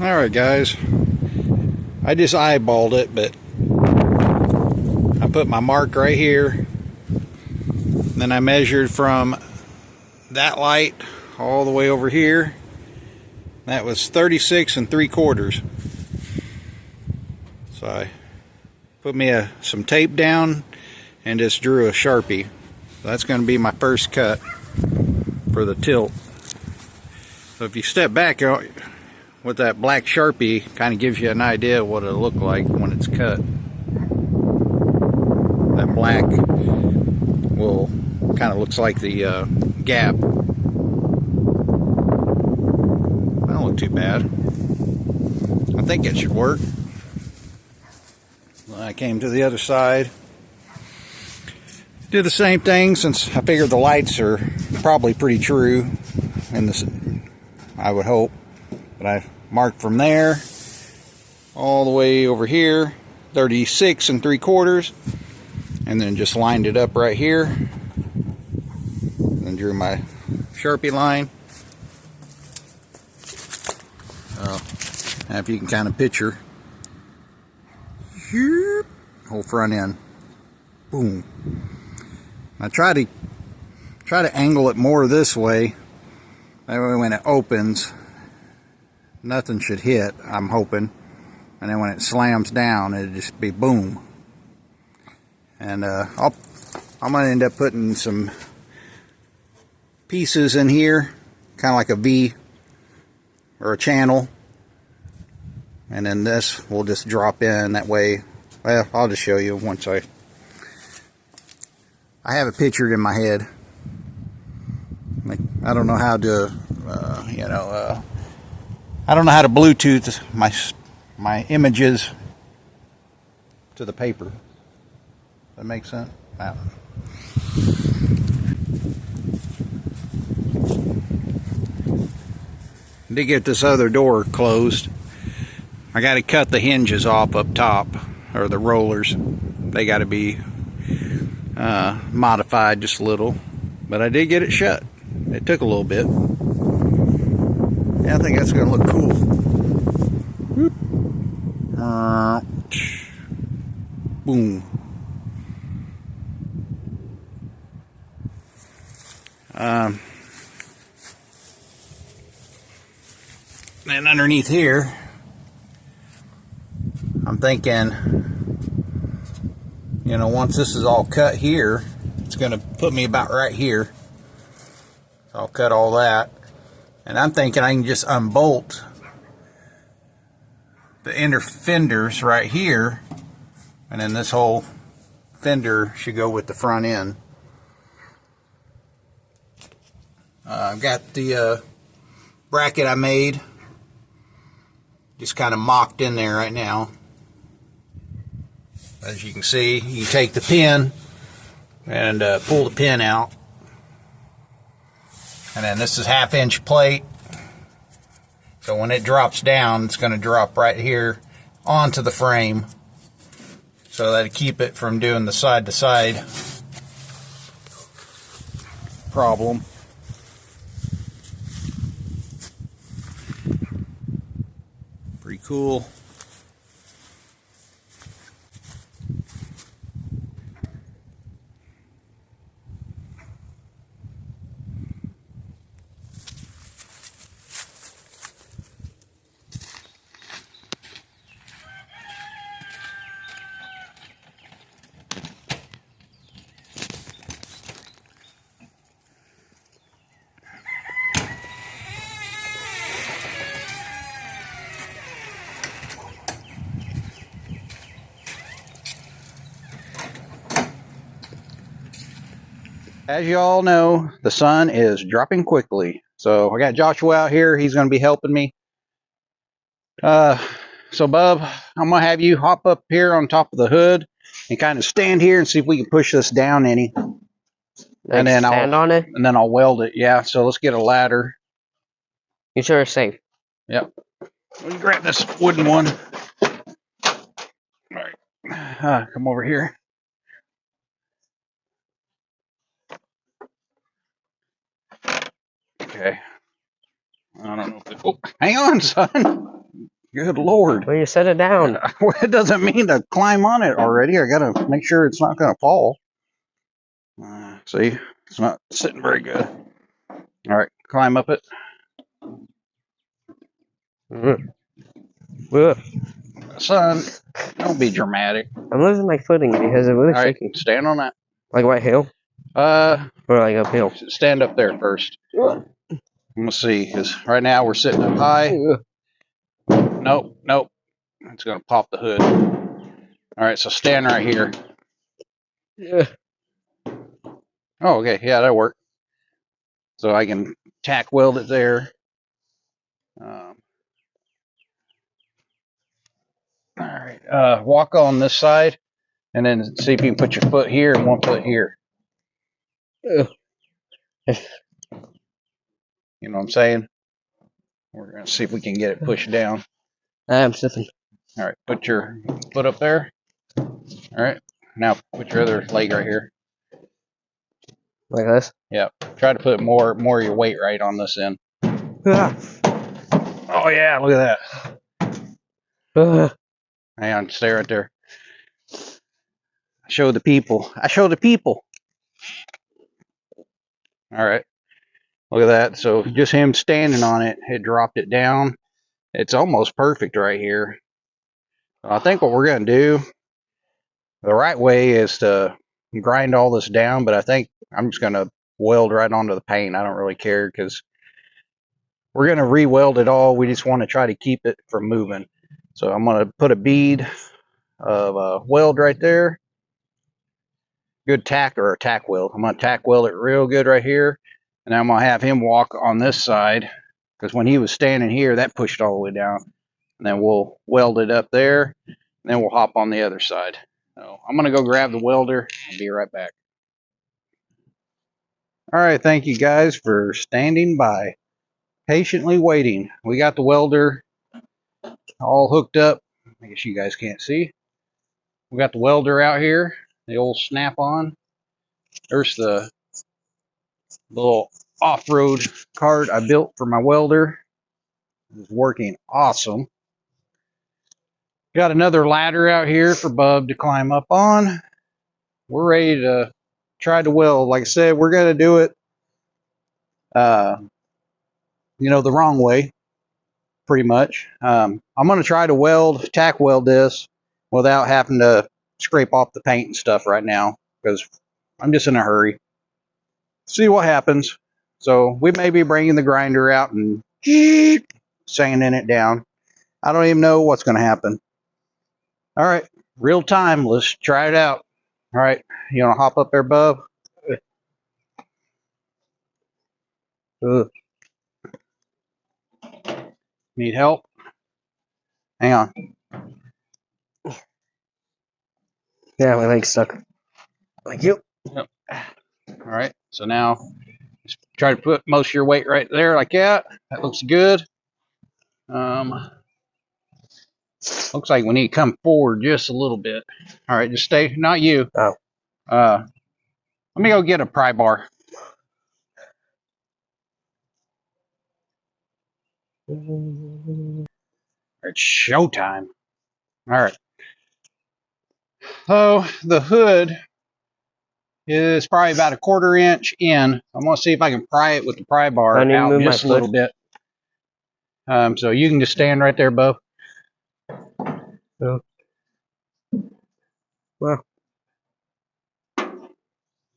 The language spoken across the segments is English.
Alright guys, I just eyeballed it, but I put my mark right here. Then I measured from that light all the way over here. That was 36 3/4. So I put me some tape down and just drew a Sharpie. That's going to be my first cut for the tilt. So if you step back with that black Sharpie, kind of gives you an idea of what it'll look like when it's cut. That black will kind of looks like the gap. That don't look too bad. I think it should work. I came to the other side. Did the same thing, since I figured the lights are probably pretty true in this, I would hope. But I marked from there all the way over here, 36 3/4, and then just lined it up right here. Then drew my Sharpie line. Now if you can kind of picture, whole front end, boom. I try to angle it more this way. That way when it opens, nothing should hit, I'm hoping. And then when it slams down, it'll just be boom. And I'm going to end up putting some pieces in here, kind of like a V or a channel. And then this will just drop in that way. Well, I'll just show you once I have it pictured in my head. Like, I don't know how to, I don't know how to Bluetooth my images to the paper. Does that make sense? Wow. To get this other door closed, I got to cut the hinges off up top, or the rollers. They got to be modified just a little, but I did get it shut. It took a little bit. Yeah, I think that's going to look cool. Boom. And underneath here, I'm thinking, once this is all cut here, it's going to put me about right here. So I'll cut all that. And I'm thinking I can just unbolt the inner fenders right here, and then this whole fender should go with the front end. I've got the bracket I made just kind of mocked in there right now. As you can see, you take the pin and pull the pin out. And then this is 1/2 inch plate. So when it drops down, it's going to drop right here onto the frame. So that'll keep it from doing the side to side problem. Pretty cool. As you all know, the sun is dropping quickly. So I got Joshua out here. He's going to be helping me. So Bub, I'm going to have you hop up here on top of the hood and kind of stand here and see if we can push this down any. Like, and then stand on it? And then I'll weld it. Yeah, so let's get a ladder. You sure it's safe? Yep. Let me grab this wooden one. All right. Come over here. Okay. I don't know if it... Oh, hang on, son. Good Lord. Well, you set it down. Well, it doesn't mean to climb on it already. I gotta make sure it's not gonna fall. See, it's not sitting very good. All right, climb up it. Son, don't be dramatic. I'm losing my footing because it's really shaky. Stand on that. Like right hill? Or like uphill? Stand up there first. Let's see, because right now we're sitting up high. Nope. It's gonna pop the hood. All right, so stand right here. Oh, okay, yeah, that'll work. So I can tack weld it there. All right, walk on this side, and then see if you can put your foot here and one foot here. You know what I'm saying? We're gonna see if we can get it pushed down. I am slipping. All right, put your foot up there. All right, now put your other leg right here. Like this? Yeah. Try to put more of your weight right on this end. Oh yeah, look at that. Hang on, stay right there. I show the people. All right. Look at that. So just him standing on it, it dropped it down. It's almost perfect right here. I think what we're going to do, the right way is to grind all this down, but I think I'm just going to weld right onto the paint. I don't really care because we're going to re-weld it all. We just want to try to keep it from moving. So I'm going to put a bead of weld right there. Good tack or a tack weld. I'm going to tack weld it real good right here. And then I'm going to have him walk on this side because when he was standing here, that pushed all the way down. And then we'll weld it up there. And then we'll hop on the other side. So I'm going to go grab the welder. I'll be right back. All right. Thank you guys for standing by, patiently waiting. We got the welder all hooked up. I guess you guys can't see. We got the welder out here, the old snap-on. There's the little off-road cart I built for my welder. It's working awesome. Got another ladder out here for Bub to climb up on. We're ready to try to weld. Like I said, we're going to do it, the wrong way, pretty much. I'm going to try to tack weld this without having to scrape off the paint and stuff right now because I'm just in a hurry. See what happens. So we may be bringing the grinder out and sanding it down. I don't even know what's going to happen. All right, real time. Let's try it out. All right, you want to hop up there, Bub? Need help? Hang on. Yeah, my leg's stuck. Thank you. Yep. All right, so now just try to put most of your weight right there like that. That looks good. Looks like we need to come forward just a little bit. All right, just stay. Not you. Oh. Let me go get a pry bar. It's showtime. All right. So the hood is probably about a 1/4 inch in. I'm going to see if I can pry it with the pry bar out just a little bit. So you can just stand right there, Bo. Oh. Well.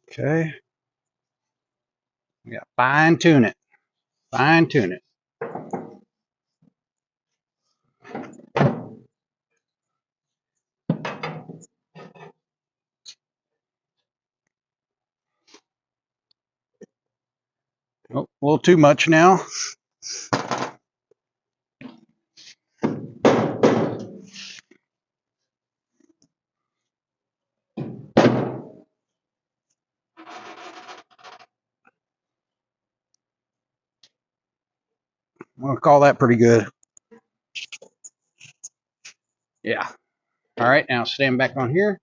Okay. Yeah, fine tune it. Fine tune it. Oh, a little too much now. I'm going to call that pretty good. Yeah. All right, now stand back on here.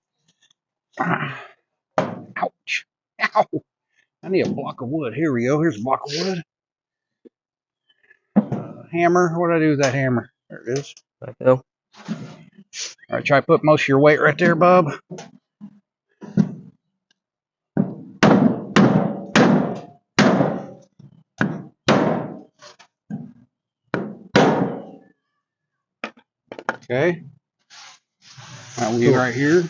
Ouch. Ow. I need a block of wood. Here we go. Here's a block of wood. Hammer. What do I do with that hammer? There it is. Back down. All right, try to put most of your weight right there, bub. Okay. That wheel right here.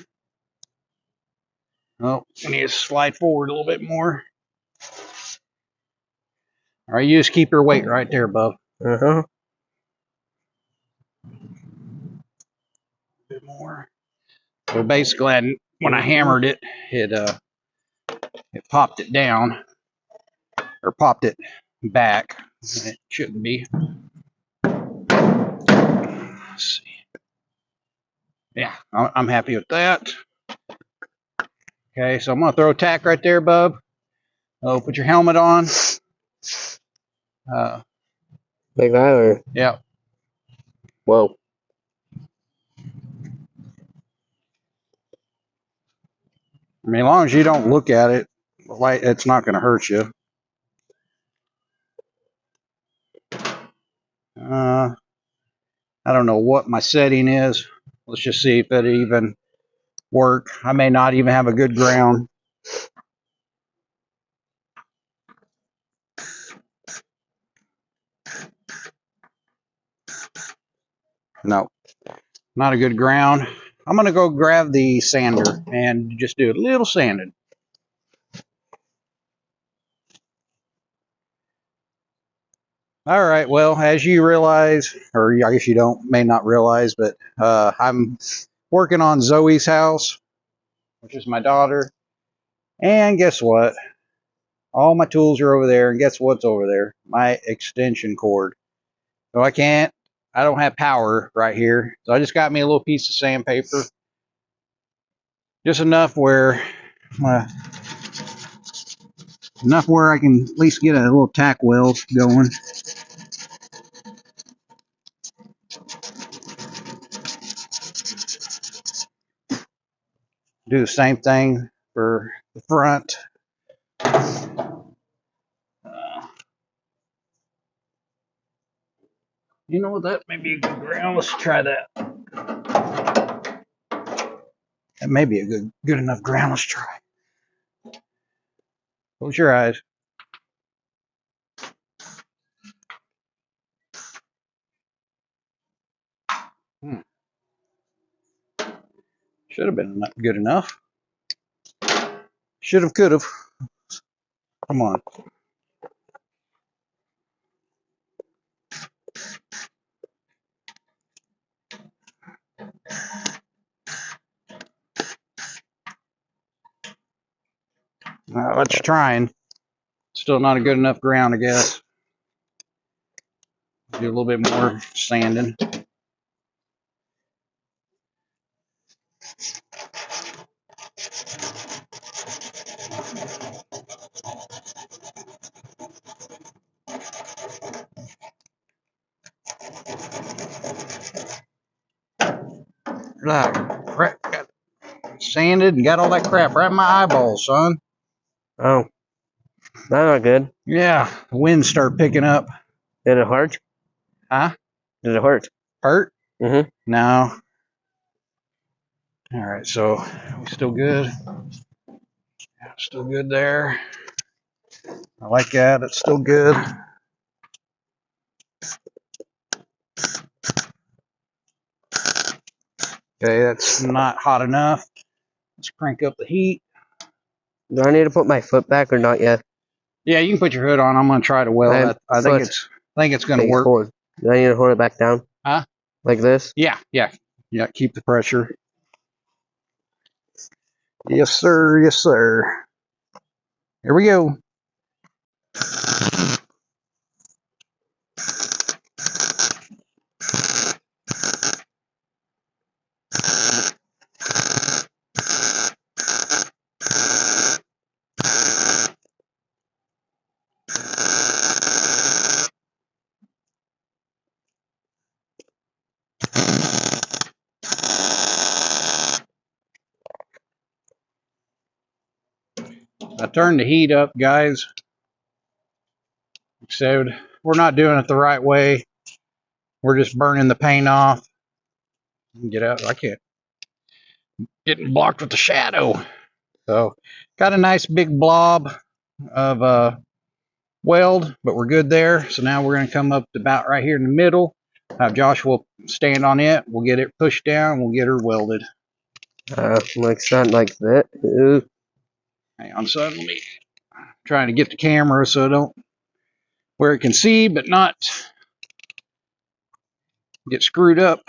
Oh, we need to slide forward a little bit more. All right, you just keep your weight right there, bub. Uh-huh. A bit more. So basically, when I hammered it, it popped it down, or popped it back. It shouldn't be. Let's see. Yeah, I'm happy with that. Okay, so I'm gonna throw a tack right there, bub. Oh, put your helmet on. Like that, or? Yeah. Whoa. I mean, as long as you don't look at it, it's not going to hurt you. I don't know what my setting is. Let's just see if it even work. I may not even have a good ground. No, not a good ground. I'm going to go grab the sander and just do a little sanding. All right, well, as you realize, or I guess you may not realize, but I'm working on Zoe's house, which is my daughter. And guess what? All my tools are over there, and guess what's over there? My extension cord. So I don't have power right here. So I just got me a little piece of sandpaper. Just enough where I can at least get a little tack weld going. Do the same thing for the front. You know what? That may be a good ground. Let's try that. That may be a good enough ground. Let's try. Close your eyes. Should have been good enough. Should have, could have. Come on. Let's trying. Still not a good enough ground, I guess. Do a little bit more sanding. Crap, got sanded and got all that crap right in my eyeballs, son. Oh. That's not good. Yeah, the wind started picking up. Did it hurt? Huh? Did it hurt? Hurt? Mm-hmm. No. All right, so we still good. Still good there. I like that. It's still good. Okay, that's not hot enough. Let's crank up the heat. Do I need to put my foot back or not yet? Yeah, you can put your hood on. I'm gonna try to weld. I think it's gonna work. Forward. Do I need to hold it back down? Huh? Like this? Yeah. Keep the pressure. Yes, sir. Yes, sir. Here we go. I turned the heat up, guys. Said we're not doing it the right way. we're just burning the paint off. Get out. I can't. Getting blocked with the shadow. So got a nice big blob of weld, but we're good there. So now we're going to come up to about right here in the middle. Have Joshua stand on it. We'll get it pushed down. We'll get her welded. Like something like that. Ooh. Hang on, son. Let me trying to get the camera so I don't where it can see, but not get screwed up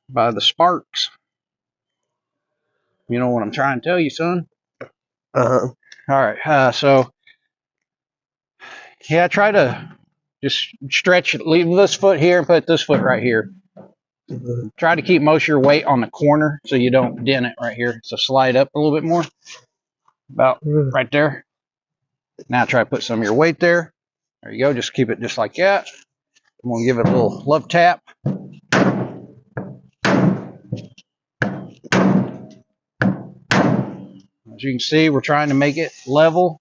by the sparks. You know what I'm trying to tell you, son. Uh-huh. All right. So yeah, try to just stretch it. Leave this foot here and put this foot right here. Try to keep most of your weight on the corner so you don't dent it right here. So slide up a little bit more. About right there. Now try to put some of your weight there. There you go. Just keep it just like that. I'm going to give it a little love tap. As you can see, we're trying to make it level,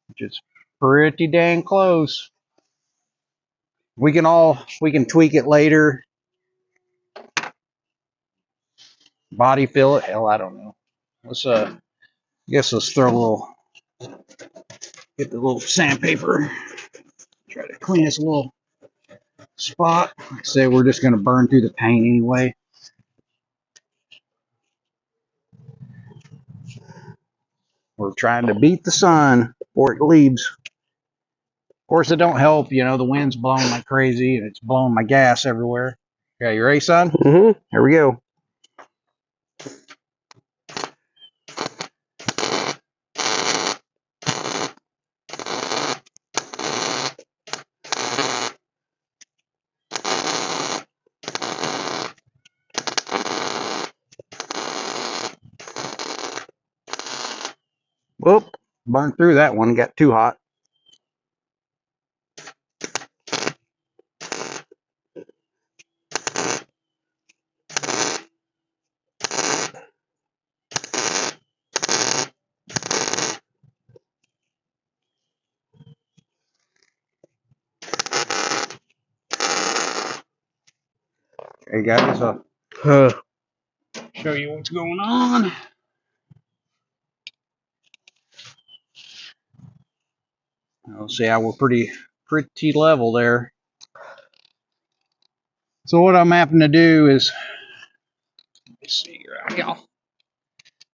which is pretty dang close. We can tweak it later. Body fill it. Hell, I don't know. Let's I guess let's throw a little, get the little sandpaper. Try to clean this little spot. Like I say, we're just going to burn through the paint anyway. We're trying to beat the sun before it leaves. Of course, it don't help. You know, the wind's blowing like crazy, and it's blowing my gas everywhere. Okay, you ready, son? Mm-hmm. Here we go. Whoop, burned through that one. Got too hot. Okay, guys, I'll show you what's going on. I'll see how we're pretty level there. So what I'm having to do is, let me see here, y'all.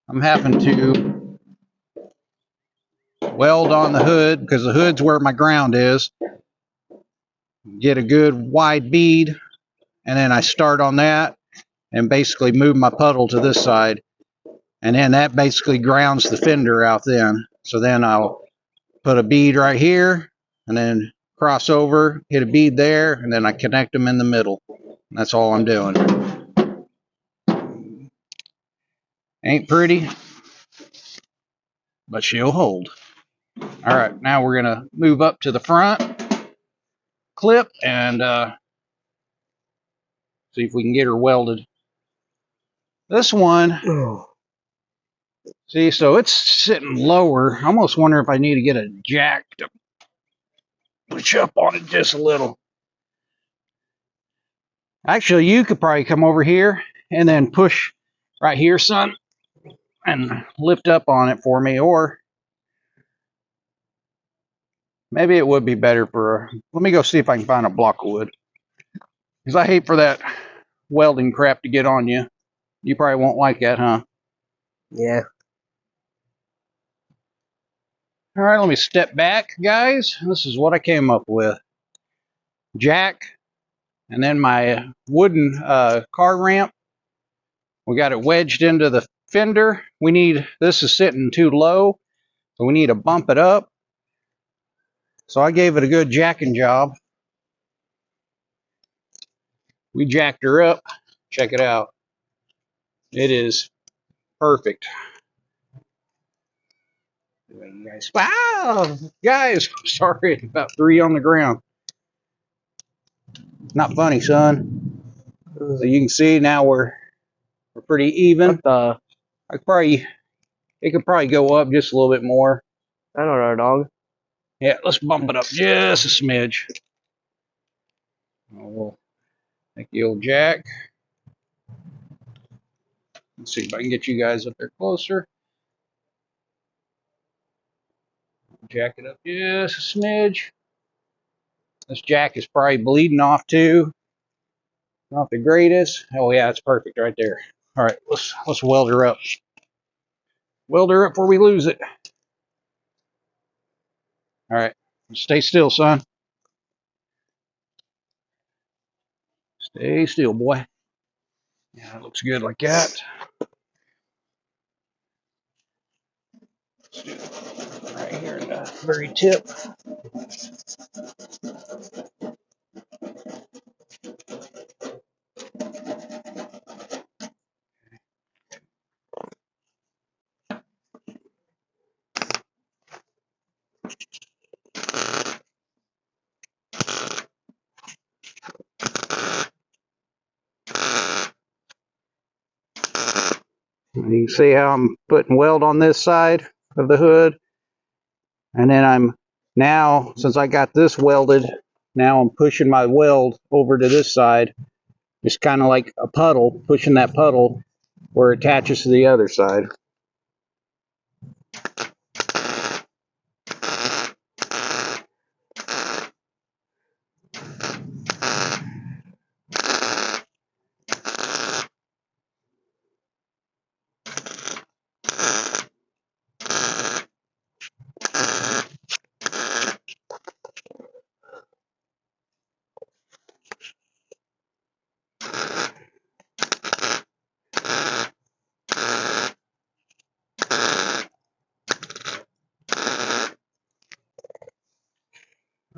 I'm having to weld on the hood because the hood's where my ground is. Get a good wide bead, and then I start on that and basically move my puddle to this side, and then that basically grounds the fender out then. So then I'll put a bead right here and then cross over, hit a bead there, and then I connect them in the middle. That's all I'm doing. Ain't pretty, but she'll hold. All right, now we're gonna move up to the front clip and see if we can get her welded. This one, see, so it's sitting lower. I almost wonder if I need to get a jack to push up on it just a little. Actually, you could probably come over here and then push right here, son, and lift up on it for me, or maybe it would be better for, let me go see if I can find a block of wood, because I hate for that welding crap to get on you. You probably won't like that, huh? Yeah. All right, let me step back, guys. This is what I came up with. Jack, and then my wooden car ramp. We got it wedged into the fender. We need, this is sitting too low, so we need to bump it up. So I gave it a good jacking job. We jacked her up. Check it out. It is perfect. Wow, guys, sorry, about 3 on the ground. Not funny, son. So you can see now we're pretty even. What the? It could probably go up just a little bit more. I don't know, dog. Yeah, let's bump it up just a smidge. We'll take the old jack. Let's see if I can get you guys up there closer. Jack it up just a smidge. This jack is probably bleeding off too. Not the greatest. Oh yeah, it's perfect right there. All right, let's weld her up. Weld her up before we lose it. All right, stay still, son. Stay still, boy. Yeah, it looks good like that. Let's do it right here in the very tip. You can see how I'm putting weld on this side of the hood. And then I'm now, since I got this welded, now I'm pushing my weld over to this side. It's kind of like a puddle, pushing that puddle where it attaches to the other side.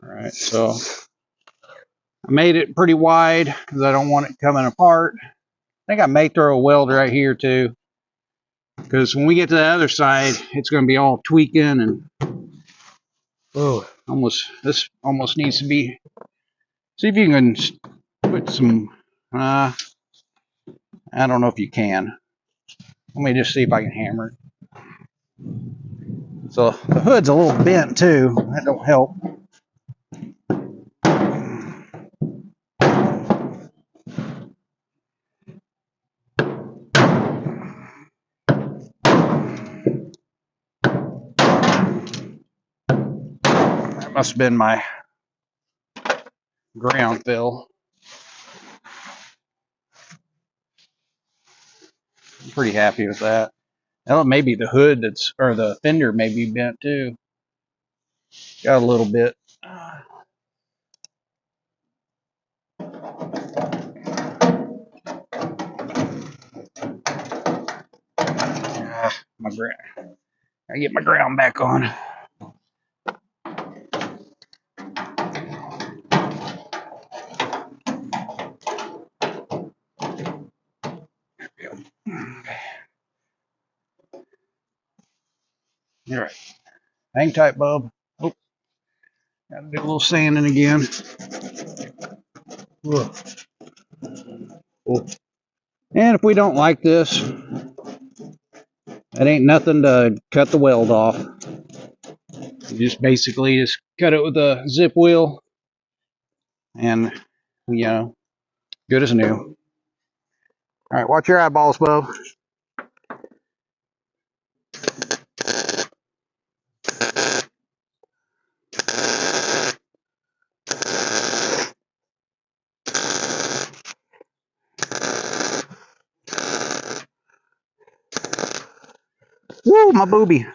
All right, so I made it pretty wide because I don't want it coming apart. I think I may throw a weld right here too, because when we get to the other side, it's going to be all tweaking and this almost needs to be. See if you can put some. I don't know if you can. Let me just see if I can hammer it. So the hood's a little bent too. That don't help. That must have been my ground fill. I'm pretty happy with that. Well, maybe the hood or the fender may be bent too. Got a little bit. My ground. I get my ground back on. All right. Hang tight, bub. Oh, gotta do a little sanding again. Ugh. Oh. And if we don't like this, that ain't nothing to cut the weld off. You just basically just cut it with a zip wheel and, good as new. All right, watch your eyeballs, bub. Woo, my booby.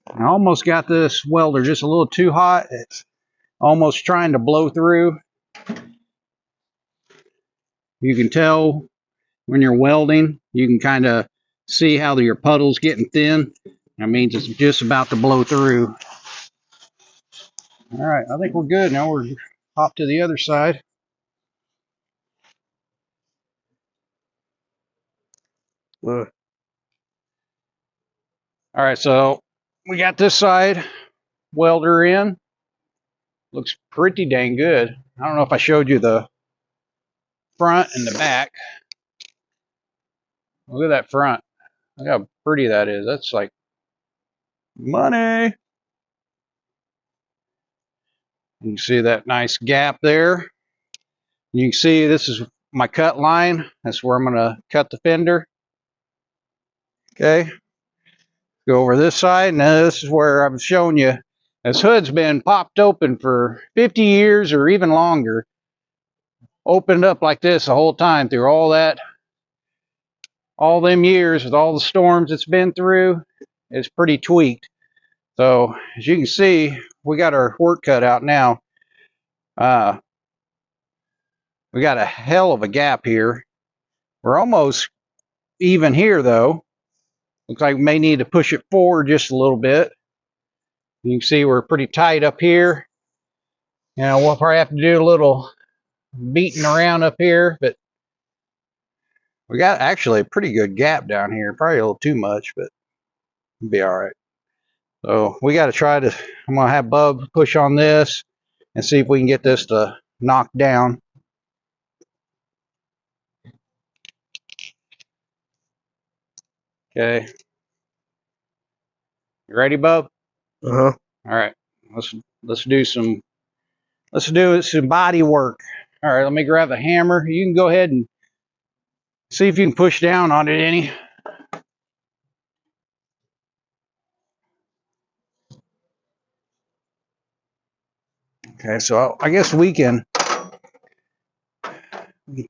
I almost got this welder just a little too hot. It's almost trying to blow through. You can tell when you're welding, you can kind of see how your puddle's getting thin. That means it's just about to blow through. All right, I think we're good. Now we're hop to the other side. All right, so we got this side welder in. Looks pretty dang good. I don't know if I showed you the front and the back. Look at that front. Look how pretty that is. That's like money. You can see that nice gap there. You can see this is my cut line. That's where I'm going to cut the fender. Okay. Go over this side. Now this is where I'm showing you this hood's been popped open for 50 years or even longer. Opened up like this the whole time through all them years with all the storms it's been through. It's pretty tweaked. So as you can see, we got our work cut out now. We got a hell of a gap here. We're almost even here though. Looks like we may need to push it forward just a little bit. You can see we're pretty tight up here. You know, we'll probably have to do a little beating around up here, but we got actually a pretty good gap down here. Probably a little too much, but it'll be all right. So we got to try to, I'm going to have Bub push on this and see if we can get this to knock down. Okay. You ready, Bub? Uh-huh. All right. Let's do some body work. All right, let me grab the hammer. You can go ahead and see if you can push down on it any. Okay, so I guess we need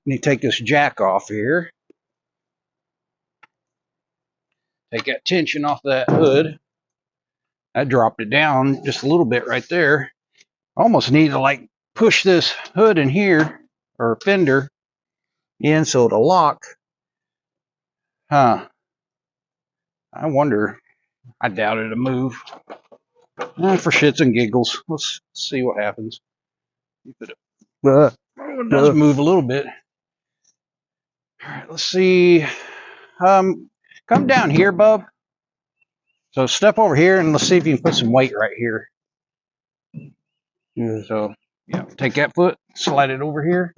to take this jack off here. Take that tension off that hood. I dropped it down just a little bit right there. Almost need to like push this hood in here, or fender in so it'll lock. Huh. I wonder. I doubt it'll move. For shits and giggles. Let's see what happens. It does move a little bit. All right, let's see. Come down here, Bub. So step over here and let's see if you can put some weight right here. So yeah, take that foot, slide it over here.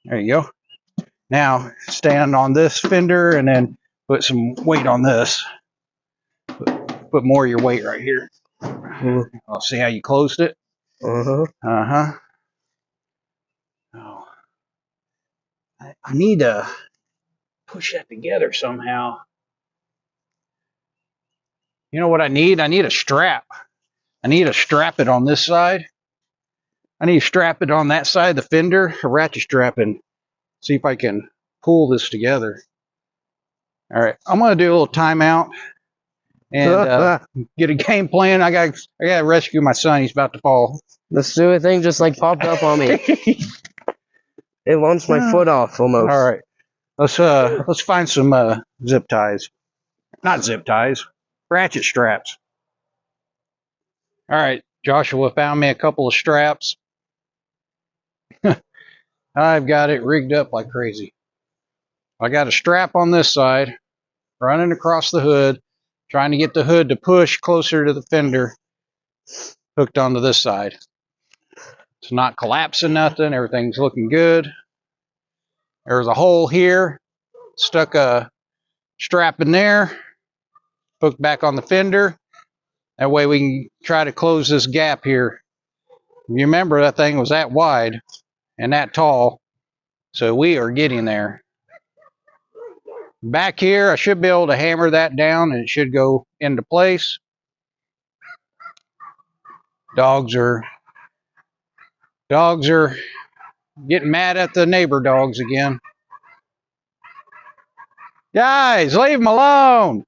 There you go. Now stand on this fender and then put some weight on this. Put more of your weight right here. I'll see how you closed it. Oh. I need to push that together somehow. You know what I need? I need a strap. I need to strap it on this side. I need to strap it on that side of the fender, a ratchet strap, and see if I can pull this together. All right, I'm gonna do a little timeout and get a game plan. I gotta rescue my son. He's about to fall. The stupid thing just like popped up on me. It launched my foot off almost. All right, let's find some zip ties. Not zip ties, ratchet straps. All right, Joshua found me a couple of straps. I've got it rigged up like crazy. I got a strap on this side, running across the hood, trying to get the hood to push closer to the fender, hooked onto this side. It's not collapsing nothing. Everything's looking good. There's a hole here. Stuck a strap in there, hooked back on the fender. That way we can try to close this gap here. You remember that thing was that wide and that tall, so we are getting there. Back here, I should be able to hammer that down and it should go into place. Dogs are getting mad at the neighbor dogs again. Guys, leave them alone.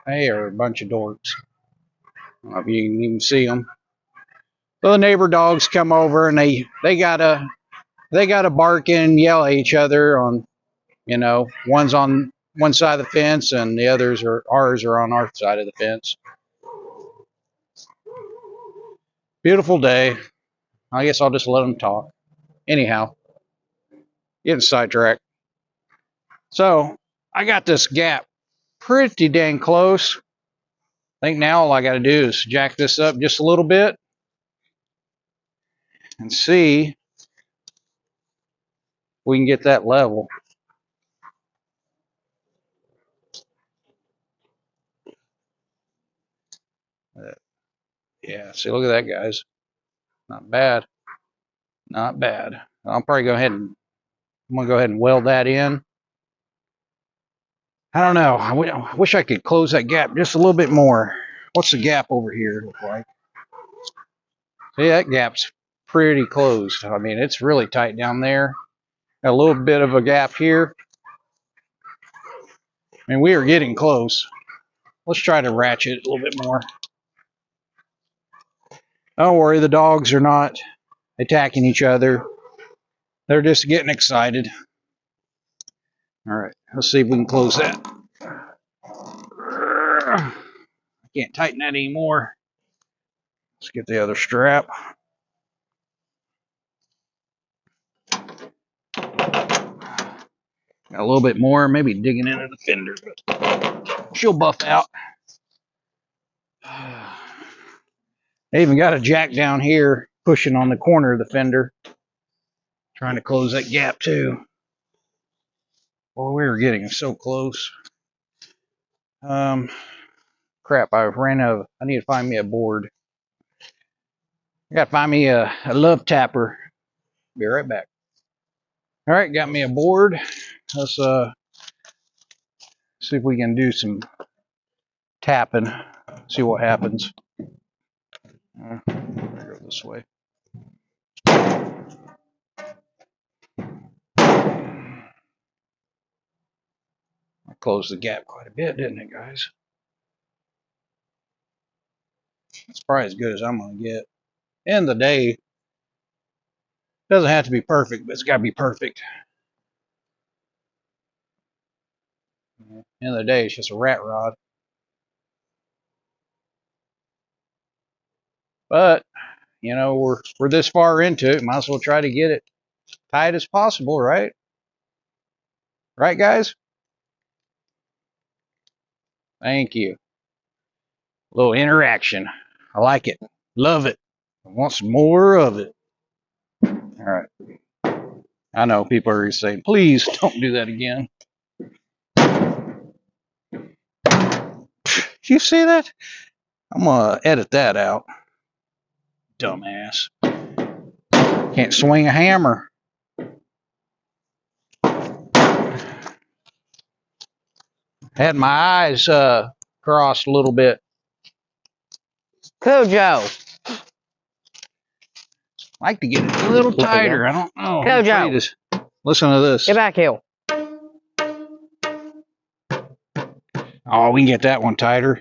They are a bunch of dorks. I don't know if you can even see them. So the neighbor dogs come over and they gotta bark and yell at each other on, you know, one's on one side of the fence and the ours are on our side of the fence. Beautiful day. I guess I'll just let them talk. Anyhow, getting sidetracked. So I got this gap pretty dang close. I think now all I got to do is jack this up just a little bit and see we can get that level. Yeah, see, look at that, guys. Not bad. Not bad. I'll probably go ahead and I'm gonna go ahead and weld that in. I don't know. I wish I could close that gap just a little bit more. What's the gap over here look like? See, that gap's pretty closed. I mean, it's really tight down there. Got a little bit of a gap here. I mean, we are getting close. Let's try to ratchet it a little bit more. Don't worry, the dogs are not attacking each other. They're just getting excited. All right, let's see if we can close that. I can't tighten that anymore. Let's get the other strap. Got a little bit more, maybe digging into the fender, but she'll buff out. They even got a jack down here pushing on the corner of the fender, trying to close that gap too. Boy, we were getting so close. Crap, I ran out of, I need to find me a board. I gotta find me a love tapper. Be right back. All right, got me a board. Let's see if we can do some tapping. See what happens. Go this way. I closed the gap quite a bit, didn't it, guys? It's probably as good as I'm gonna get. End of the day, it doesn't have to be perfect, but it's gotta be perfect. End of the day, it's just a rat rod. But you know, we're this far into it, might as well try to get it tight as possible, right? Right, guys? Thank you. A little interaction. I like it. Love it. I want some more of it. All right. I know people are saying, please don't do that again. You see that? I'm gonna edit that out. Dumbass. Can't swing a hammer. Had my eyes crossed a little bit. Kojo. Like to get it a little tighter. I don't know. Kojo. Listen to this. Get back here. Oh, we can get that one tighter.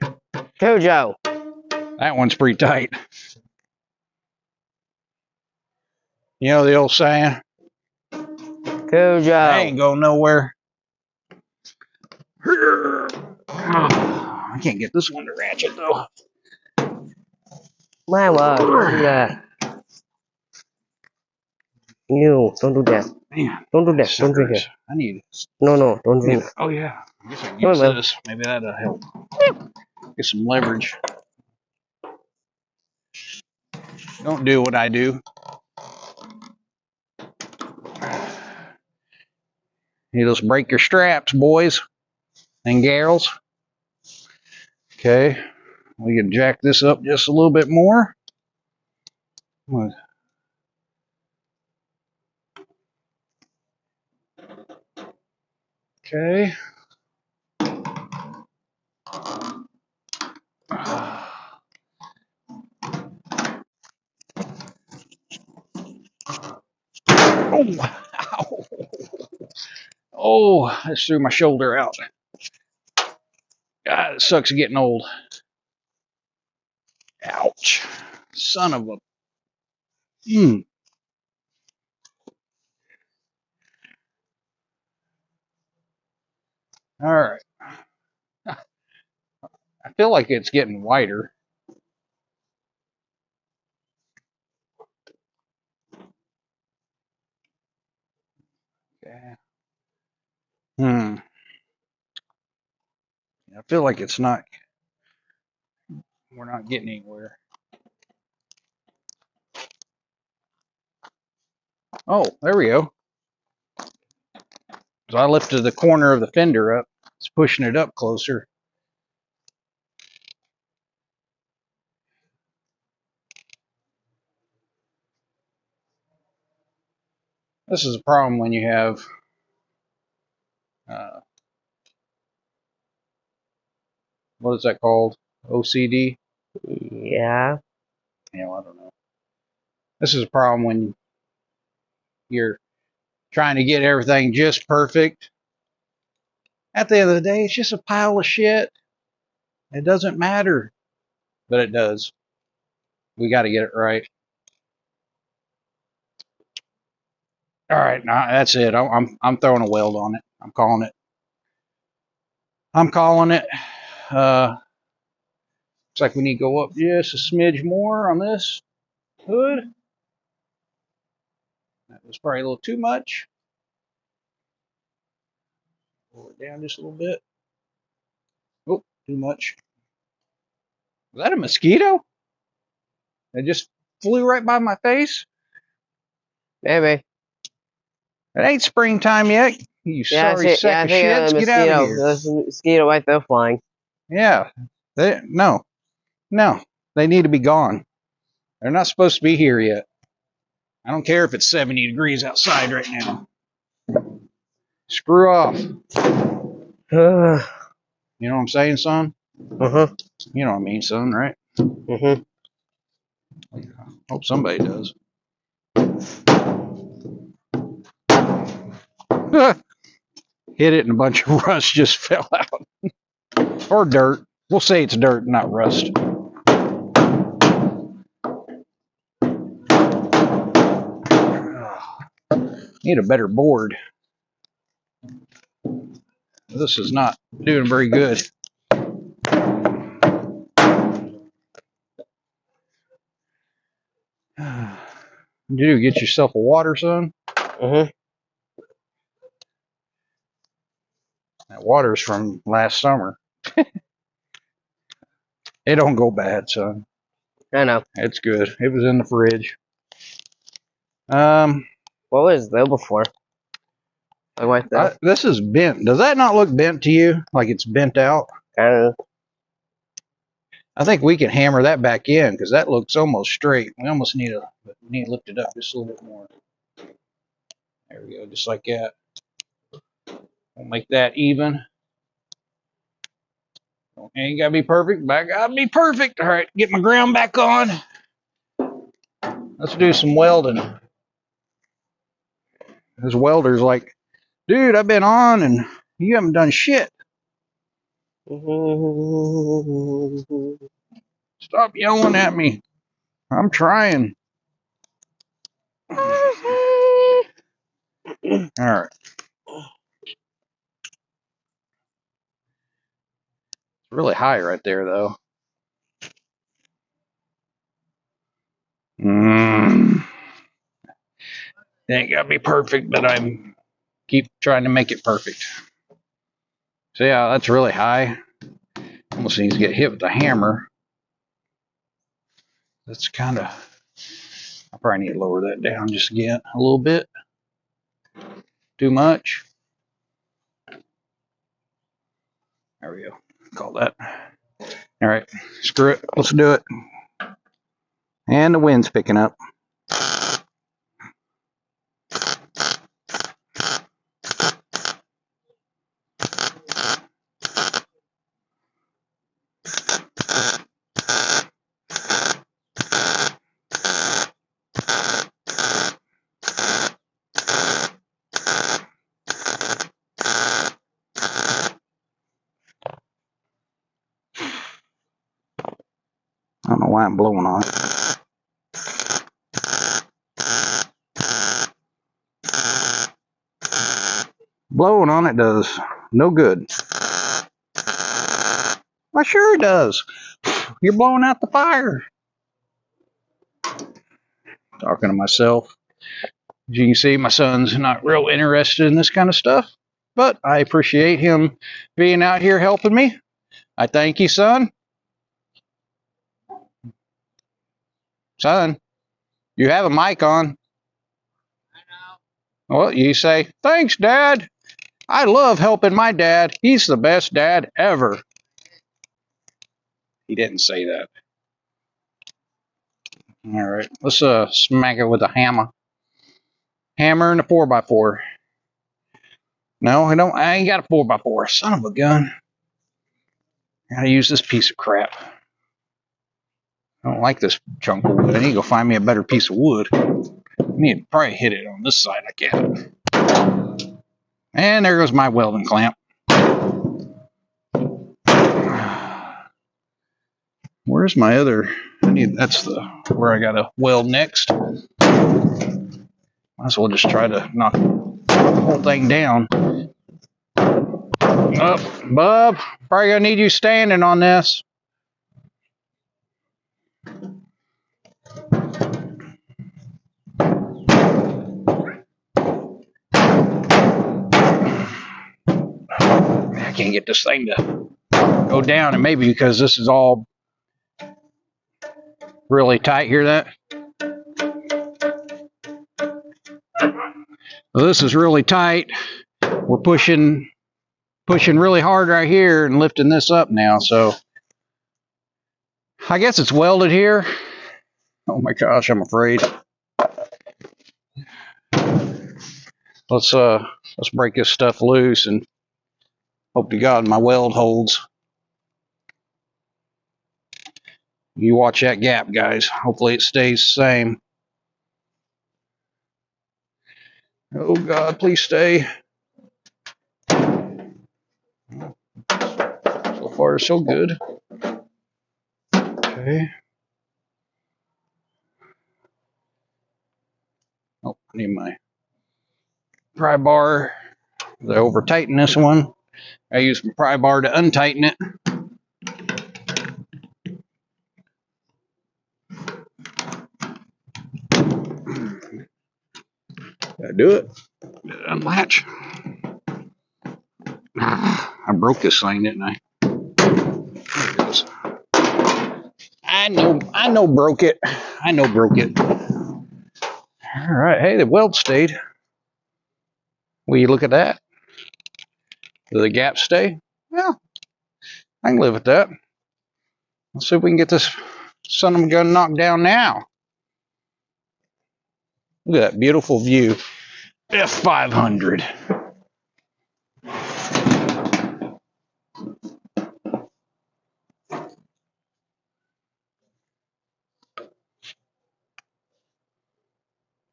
Kojo. That one's pretty tight. You know the old saying? Kojo. I ain't going nowhere. I can't get this one to ratchet though. My word, don't do that. Ew, don't do that. Man, Don't do that. Don't drink it. I need. No, don't drink it. Oh yeah. I guess I can Come use on, this. Maybe that'll help. Get some leverage. Don't do what I do. You just break your straps, boys and girls. Okay. We can jack this up just a little bit more. Okay. Oh, ow. Oh, I just threw my shoulder out. God, it sucks getting old. Ouch. Son of a... All right. I feel like it's getting wider. Okay. I feel like it's not... We're not getting anywhere. Oh, there we go. So I lifted the corner of the fender up. It's pushing it up closer. This is a problem when you have what is that called? OCD? Yeah. Yeah, well, I don't know. This is a problem when you're trying to get everything just perfect. At the end of the day, it's just a pile of shit. It doesn't matter, but it does. We got to get it right. All right, now that's it. I'm throwing a weld on it. I'm calling it. Looks like we need to go up just a smidge more on this hood. That was probably a little too much. Pull it down just a little bit. Oh, too much. Was that a mosquito? It just flew right by my face. Maybe. It ain't springtime yet. You sorry sack of shits. Get out of here. There's a mosquito right there flying. Yeah. No. They need to be gone. They're not supposed to be here yet. I don't care if it's 70 degrees outside right now. Screw off. You know what I'm saying, son? Uh-huh. You know what I mean, son, right? Mm-hmm. Hope somebody does. Hit it and a bunch of rust just fell out. Or dirt. We'll say it's dirt, not rust. Need a better board. This is not doing very good. Dude, get yourself a water, son. Mm-hmm. That water's from last summer. It don't go bad, son. I know. It's good. It was in the fridge. What was there before? Like right there. This is bent. Does that not look bent to you? Like it's bent out? Kind of. I think we can hammer that back in because that looks almost straight. We almost need to lift it up just a little bit more. There we go, just like that. We'll make that even. Ain't gotta be perfect, but I gotta be perfect. All right, get my ground back on. Let's do some welding. This welder's like, dude, I've been on and you haven't done shit. Stop yelling at me. I'm trying. All right. It's really high right there, though. It ain't gotta be perfect, but I keep trying to make it perfect. So yeah, that's really high. Almost needs to get hit with a hammer. That's kind of. I probably need to lower that down just again a little bit. Too much. There we go. Call that. All right, screw it. Let's do it. And the wind's picking up. I don't know why I'm blowing on it. Blowing on it does no good. Well, sure it does. You're blowing out the fire. Talking to myself. As you can see, my son's not real interested in this kind of stuff, but I appreciate him being out here helping me. I thank you, son. Son, you have a mic on. I know. Well, you say, thanks, Dad. I love helping my dad. He's the best dad ever. He didn't say that. All right, let's smack it with a hammer. Hammer and a 4x4. No, I don't. I ain't got a 4x4. Son of a gun. Gotta use this piece of crap. I don't like this chunk of wood. I need to go find me a better piece of wood. I need to probably hit it on this side. I can't. And there goes my welding clamp. Where's my other? That's where I gotta weld next. Might as well just try to knock the whole thing down. Oh, Bub, probably gonna need you standing on this. I can't get this thing to go down, and maybe because this is all really tight. Hear that? Well, this is really tight. We're pushing really hard right here and lifting this up now. So I guess it's welded here. Oh my gosh, I'm afraid. Let's break this stuff loose and hope to God my weld holds. You watch that gap, guys. Hopefully it stays the same. Oh God, please stay. So far, so good. Okay. Oh, I need my pry bar. I over tighten this one. I use my pry bar to untighten it. Did I do it? Did it unlatch? I broke this thing, didn't I? There it goes. I know broke it. I know broke it. All right, hey, the weld stayed. Will you look at that? Do the gaps stay? Well, I can live with that. Let's see if we can get this son of a gun knocked down now. Look at that beautiful view. F500.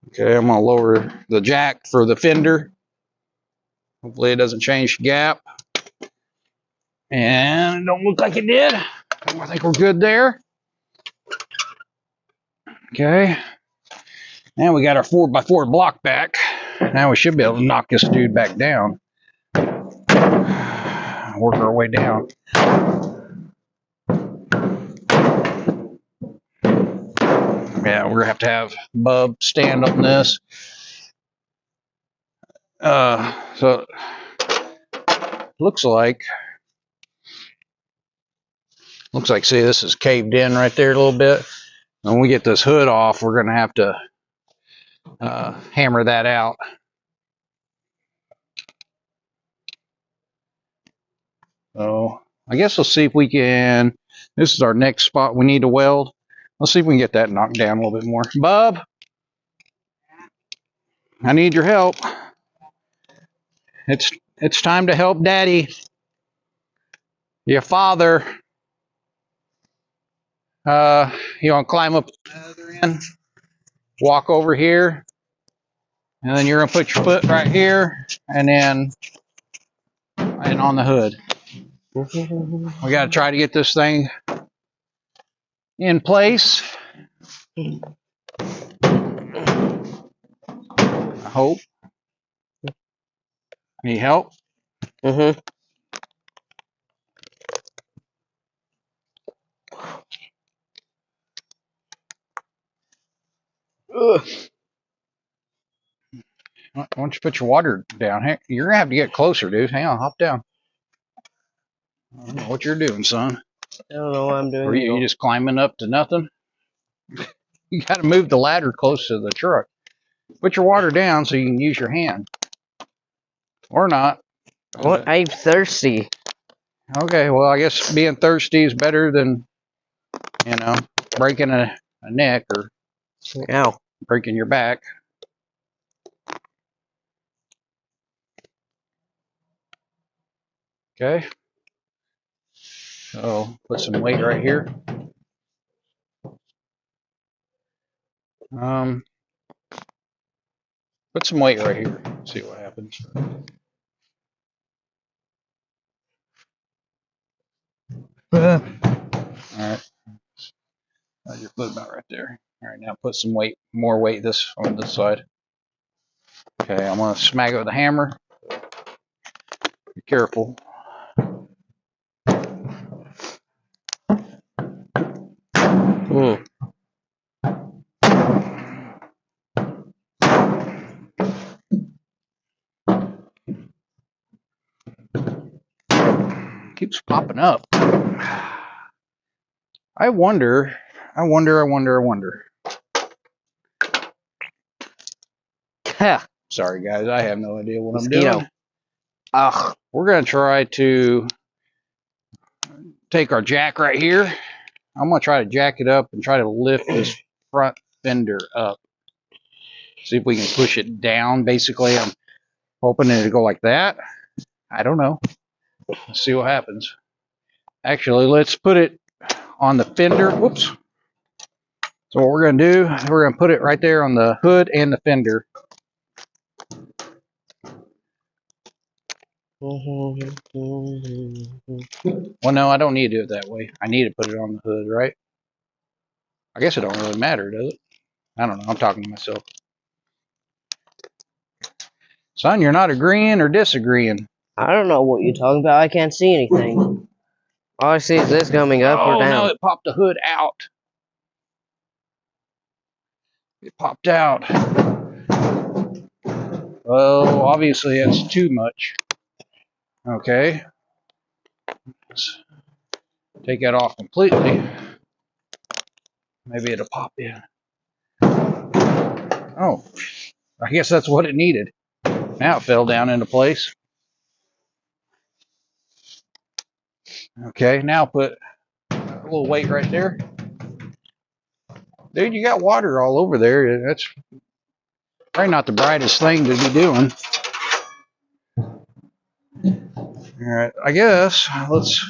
Okay, I'm gonna lower the jack for the fender. Hopefully it doesn't change the gap. And it don't look like it did. I think we're good there. Okay. Now we got our 4x4 block back. Now we should be able to knock this dude back down. Work our way down. Yeah, we're gonna have Bub stand on this. So looks like, see, this is caved in right there a little bit. When we get this hood off, we're gonna have to hammer that out. So I guess we'll see if we can. This is our next spot we need to weld. Let's see if we can get that knocked down a little bit more. Bub, I need your help. It's time to help Daddy. Your father. You want to climb up the other end? Walk over here, and then you're gonna put your foot right here, and then right on the hood. We gotta try to get this thing in place. I hope. Need help? Mm-hmm. Ugh. Why don't you put your water down? Hey, you're gonna have to get closer, dude. Hang on, hop down. I don't know what you're doing, son. I don't know what I'm doing. Or you just climbing up to nothing? You gotta move the ladder close to the truck. Put your water down so you can use your hand. Or not. What? I'm thirsty. Okay, well, I guess being thirsty is better than, breaking a neck or Ow. breaking your back. Okay. So put some weight right here. Put some weight right here. See what happens. All right. Your foot about right there. All right, now put some weight, more weight on this side. Okay, I'm gonna smack it with a hammer. Be careful. Keeps popping up. I wonder. Sorry, guys. I have no idea what Mosquito. I'm doing. We're going to try to take our jack right here. I'm going to try to jack it up and try to lift this front fender up. See if we can push it down. Basically, I'm hoping it to go like that. I don't know. Let's see what happens. Actually, let's put it on the fender. Whoops. So what we're going to do, we're going to put it right there on the hood and the fender. Well, no, I don't need to do it that way. I need to put it on the hood, right? I guess it don't really matter, does it? I don't know. I'm talking to myself. Son, you're not agreeing or disagreeing? I don't know what you're talking about. I can't see anything. All I see is this coming up or down. Oh, no, it popped the hood out. It popped out. Well, obviously that's too much. Okay. Let's take that off completely. Maybe it'll pop in. Oh, I guess that's what it needed. Now it fell down into place. Okay, now put a little weight right there. Dude, you got water all over there. That's probably not the brightest thing to be doing. All right, I guess let's.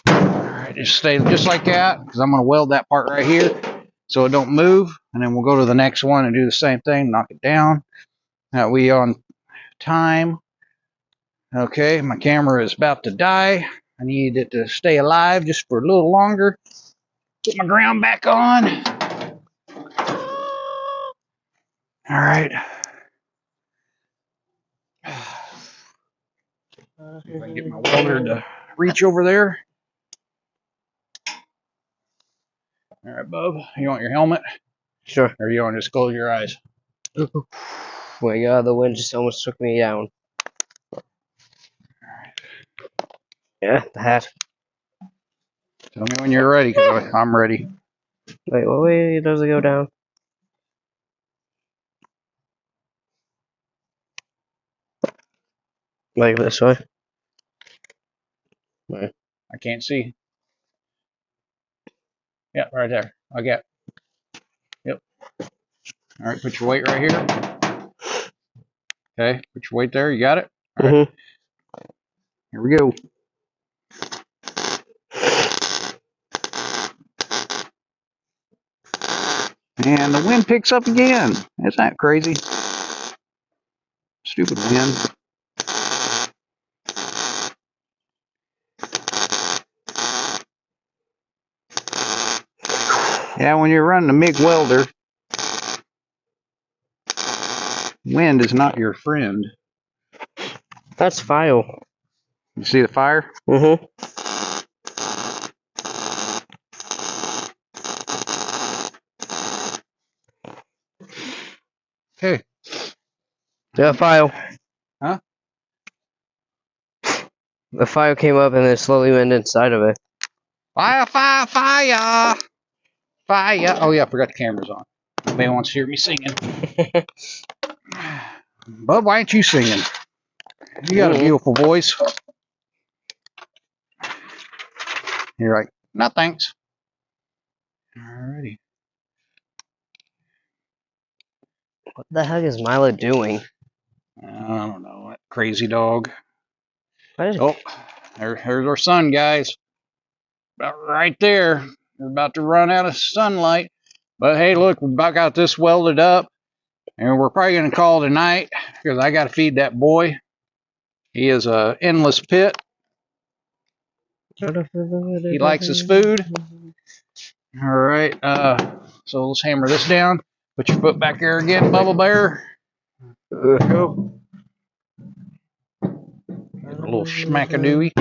Alright, just stay just like that, because I'm going to weld that part right here so it don't move, and then we'll go to the next one and do the same thing, knock it down. Now we on time. Okay, my camera is about to die. I need it to stay alive just for a little longer. Put my ground back on. Alright. See if I can get my welder to reach over there. Alright, bub, you want your helmet? Sure. Or you want to just close your eyes? Oh my god, the wind just almost took me down. Yeah, the hat. Tell me when you're ready, because I'm ready. Wait, what way does it go down? Like this way? Right. I can't see. Yeah, right there. I got. Yep. All right, put your weight right here. Okay, put your weight there. You got it? All right. Here we go. And the wind picks up again. Isn't that crazy? Stupid wind. Yeah, when you're running a MIG welder, wind is not your friend. That's file. You see the fire? Okay. Yeah, file. Huh? The file came up and then slowly went inside of it. Fire, fire, fire! Fire! Oh yeah, I forgot the camera's on. Nobody wants to hear me singing. Bub, why ain't you singing? You got a beautiful voice. You're like, no thanks. Alrighty. What the heck is Milo doing? I don't know. That crazy dog. What is Oh, here's our sun, guys. About right there. We're about to run out of sunlight. But hey, look, we about got this welded up. And we're probably going to call it a night because I got to feed that boy. He is a endless pit. He likes his food. All right. So let's hammer this down. Put your foot back there again, Bubble Bear. There we go. Get a little schmackadooey.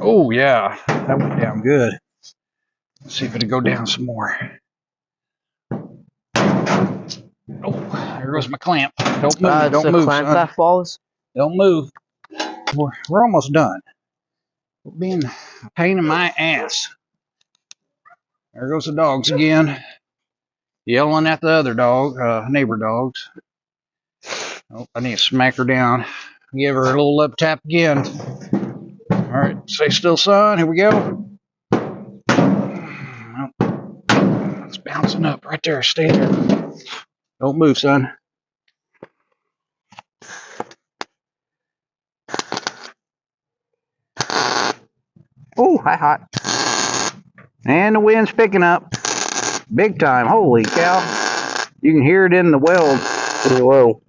Oh, yeah. That went down good. Let's see if it'll go down some more. Oh, there goes my clamp. Don't move. Don't move, clamp son. that falls. Don't move. We're almost done. We're being a pain in my ass. There goes the dogs again. Yelling at the other dog, neighbor dogs. Oh, I need to smack her down. Give her a little lip tap again. All right, stay still, son. Here we go. Oh, it's bouncing up right there. Stay there. Don't move, son. Oh, hot. And the wind's picking up. Big time. Holy cow. You can hear it in the weld. Whoa.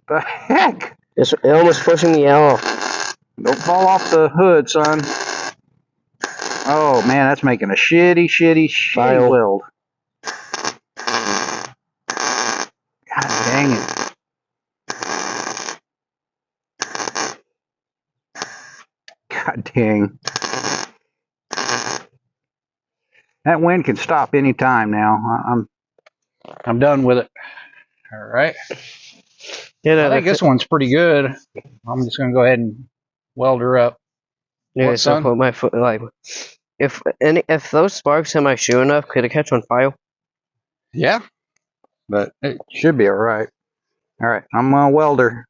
The heck? It's almost pushing me off. Don't fall off the hood, son. Oh, man, that's making a shitty weld. God dang it. God dang. That wind can stop any time now. I'm done with it. All right. I think this one's pretty good. I'm just going to go ahead and weld her up. Yeah, What, so son? put my foot like if those sparks in my shoe enough, could it catch on fire? Yeah, but it should be all right. All right, I'm going to weld her.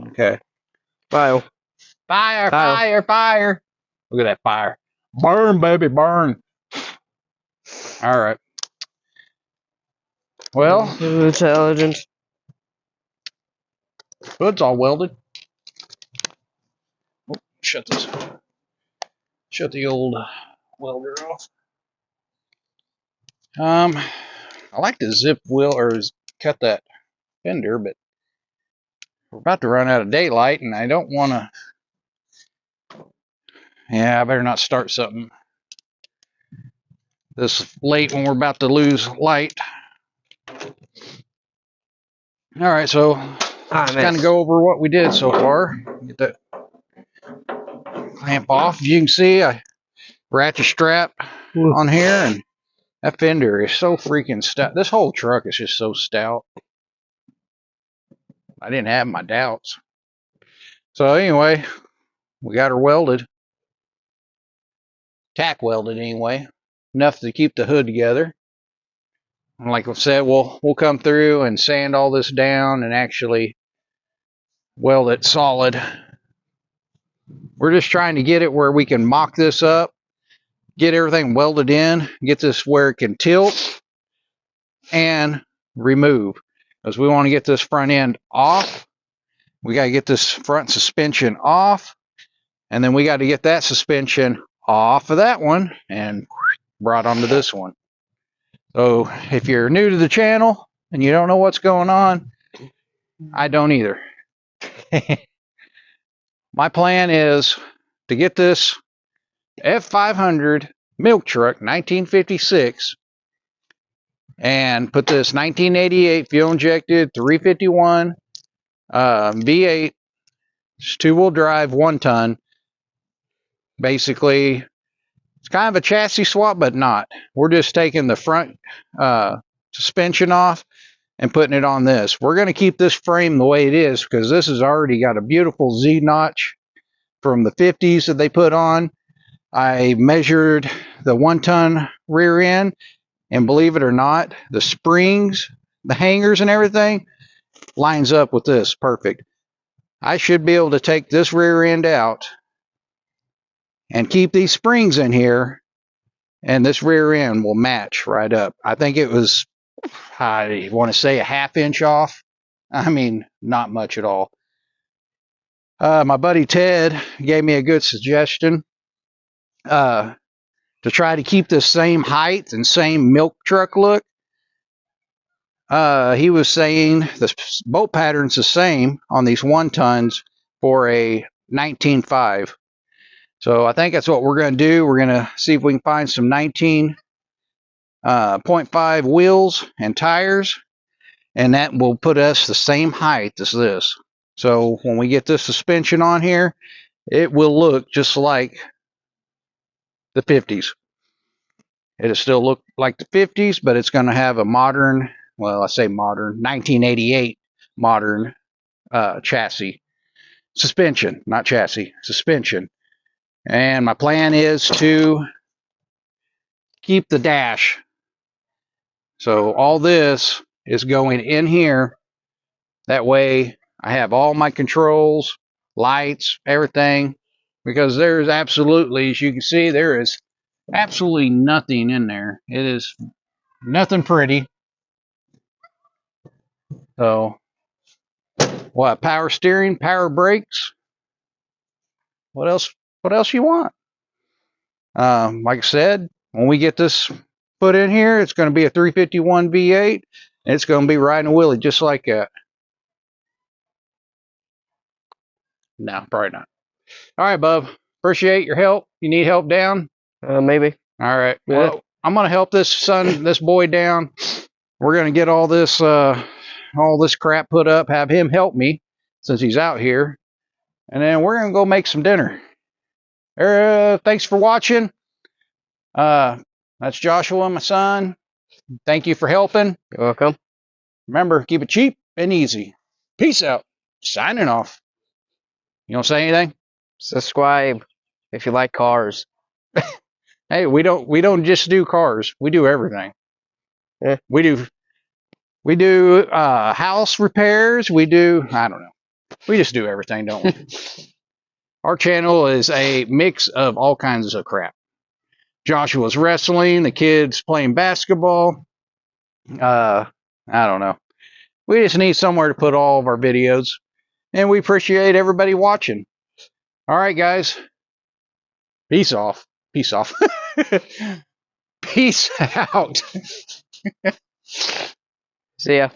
Okay. Fire. Fire, fire, fire. Look at that fire. Burn, baby, burn. All right. Well, Intelligent. hood's all welded. Oh, shut this. Shut the old welder off. I like to zip wheel or cut that fender, but we're about to run out of daylight, and I don't want to. Yeah, I better not start something this late when we're about to lose light. All right, so let's kind of go over what we did so far. Get that clamp off. As you can see, I ratchet strap on here, and that fender is so freaking stout. This whole truck is just so stout. I didn't have my doubts. So anyway, we got her welded. Tack welded anyway. Enough to keep the hood together. And like I said, we'll come through and sand all this down and actually weld it solid. We're just trying to get it where we can mock this up, get everything welded in, get this where it can tilt and remove. Because we want to get this front end off. We got to get this front suspension off. And then we got to get that suspension off of that one and brought onto this one. So if you're new to the channel and you don't know what's going on, I don't either. My plan is to get this F500 milk truck 1956 and put this 1988 fuel injected 351 V8 two-wheel drive 1 ton Basically, it's kind of a chassis swap, but not. We're just taking the front suspension off and putting it on this. We're going to keep this frame the way it is because this has already got a beautiful Z notch from the 50s that they put on. I measured the 1-ton rear end, and believe it or not, the springs, the hangers and everything lines up with this perfect. I should be able to take this rear end out and keep these springs in here, and this rear end will match right up. I think it was, I want to say, a 1/2 inch off. I mean, not much at all. My buddy Ted gave me a good suggestion to try to keep the same height and same milk truck look. He was saying the bolt pattern's the same on these 1-tons for a 19.5. So I think that's what we're going to do. We're going to see if we can find some 19.5 wheels and tires, and that will put us the same height as this. So when we get this suspension on here, it will look just like the 50s. It'll still look like the 50s, but it's going to have a modern, well, I say modern, 1988 modern chassis. Suspension, not chassis, suspension. And my plan is to keep the dash. So all this is going in here. That way I have all my controls, lights, everything. Because there's absolutely, as you can see, there is absolutely nothing in there. It is nothing pretty. So, what? Power steering, power brakes. What else? What else you want? Like I said, when we get this put in here, it's going to be a 351 V8, and it's going to be riding a wheelie just like that. No, probably not. All right, bub. Appreciate your help. You need help down? Maybe. All right. Yeah. Well, I'm going to help this boy down. We're going to get all this crap put up. Have him help me since he's out here, and then we're going to go make some dinner. Thanks for watching. That's Joshua, my son. Thank you for helping. You're welcome. Remember, keep it cheap and easy. Peace out. Signing off. You don't say anything? Subscribe if you like cars. Hey, we don't just do cars. We do everything. Yeah. We do house repairs. We do, I don't know. We just do everything, don't we? Our channel is a mix of all kinds of crap. Joshua's wrestling, the kids playing basketball. I don't know. We just need somewhere to put all of our videos. And we appreciate everybody watching. All right, guys. Peace off. Peace off. Peace out. See ya.